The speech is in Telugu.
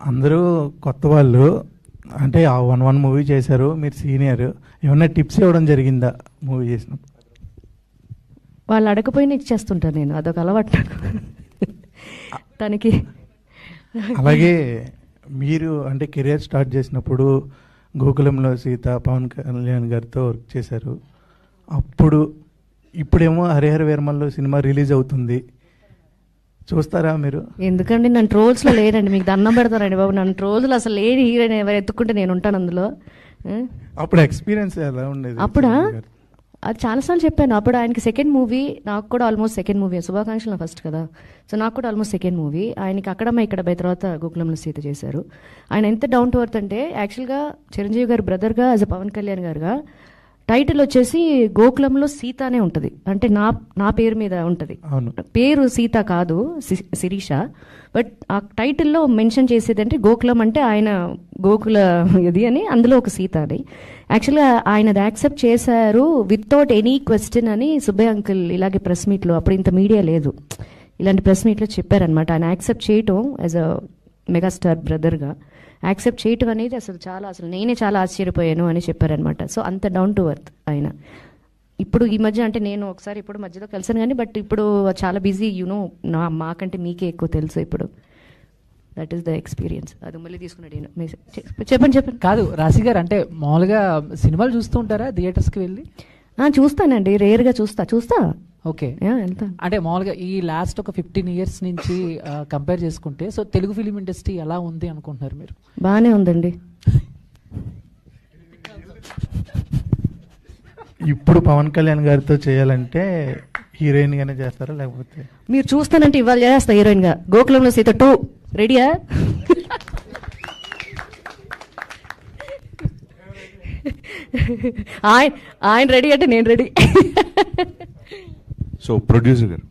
అందరూ కొత్త వాళ్ళు, అంటే ఆ 1 మూవీ చేశారు, మీరు సీనియర్, ఏమన్నా టిప్స్ ఇవ్వడం జరిగిందా మూవీ చేసినప్పుడు? వాళ్ళు అడగపోయినా ఇచ్చేస్తుంటాను నేను, అదొక అలవాటు నాకు తనకి. అలాగే మీరు అంటే కెరియర్ స్టార్ట్ చేసినప్పుడు గోకులంలో సీత పవన్ కళ్యాణ్ గారితో వర్క్ చేశారు. అప్పుడు ఇప్పుడేమో హరిహర వీరమల్లో సినిమా రిలీజ్ అవుతుంది, చూస్తారా మీరు? ఎందుకండి నన్ను ట్రోల్స్లో లేనండి, మీకు దండం పెడతారండి బాబు. నన్ను ట్రోల్స్లో అసలు లేని హీరోయిన్ ఎవరు ఎత్తుకుంటే నేను ఉంటాను అందులో. అప్పుడు ఎక్స్పీరియన్స్ ఎలా ఉండేది? అప్పుడా అది చాలాసార్లు చెప్పాను. అప్పుడు ఆయనకి సెకండ్ మూవీ, నాకు కూడా ఆల్మోస్ట్ సెకండ్ మూవీ. శుభాకాంక్షలు నా ఫస్ట్ కదా, సో నాకు కూడా ఆల్మోస్ట్ సెకండ్ మూవీ. ఆయనకి అక్కడమ్మ ఇక్కడ బై తర్వాత గోకులంలో సీత చేశారు. ఆయన ఎంత డౌన్ టు ఎర్త్ అంటే, యాక్చువల్గా చిరంజీవి గారి బ్రదర్గా యాజ్ అ పవన్ కళ్యాణ్ గారుగా టైటిల్ వచ్చేసి గోకులంలో సీత అనే ఉంటుంది, అంటే నా పేరు మీద ఉంటుంది. పేరు సీత కాదు, శిరీష. బట్ ఆ టైటిల్లో మెన్షన్ చేసేది అంటే గోకులం అంటే ఆయన గోకుల ఇది అని, అందులో ఒక సీత అని. యాక్చువల్గా ఆయన అది యాక్సెప్ట్ చేశారు వితౌట్ ఎనీ క్వశ్చన్ అని సుబ్బయ్య అంకుల్ ఇలాగే ప్రెస్ మీట్లో, అప్పుడు ఇంత మీడియా లేదు, ఇలాంటి ప్రెస్ మీట్లో చెప్పారనమాట. ఆయన యాక్సెప్ట్ చేయటం యాజ్ అ మెగాస్టార్ బ్రదర్గా యాక్సెప్ట్ చేయటం అనేది అసలు నేనే చాలా ఆశ్చర్యపోయాను అని చెప్పారనమాట. సో అంత డౌన్ టు ఎర్త్ ఆయన. ఇప్పుడు ఈ మధ్య అంటే నేను ఒకసారి ఇప్పుడు మధ్యలో కలిసాను కానీ, బట్ ఇప్పుడు చాలా బిజీ, యూనో, మాకంటే మీకే ఎక్కువ తెలుసు ఇప్పుడు. That is the experience. అది మళ్ళీ తీసుకున్నాడు. చెప్పండి. కాదు రాశి గారు, అంటే మామూలుగా సినిమాలు చూస్తూ ఉంటారా థియేటర్స్కి వెళ్ళి? చూస్తానండి, రేర్గా చూస్తా. ఓకే, అంటే మామూలుగా ఈ లాస్ట్ ఒక 15 years నుంచి కంపేర్ చేసుకుంటే, సో తెలుగు ఫిలిం ఇండస్ట్రీ ఎలా ఉంది అనుకుంటున్నారు మీరు? బాగానే ఉందండి. ఇప్పుడు పవన్ కళ్యాణ్ గారితో చేయాలంటే హీరోయిన్ గానే చేస్తారా, లేకపోతే? మీరు చూస్తానంటే ఇవాళ చేస్తా హీరోయిన్ గా. గోకులంలో సీత 2 రెడీయా? ఆయన రెడీ అంటే నేను రెడీ. సో ప్రొడ్యూసర్ గారు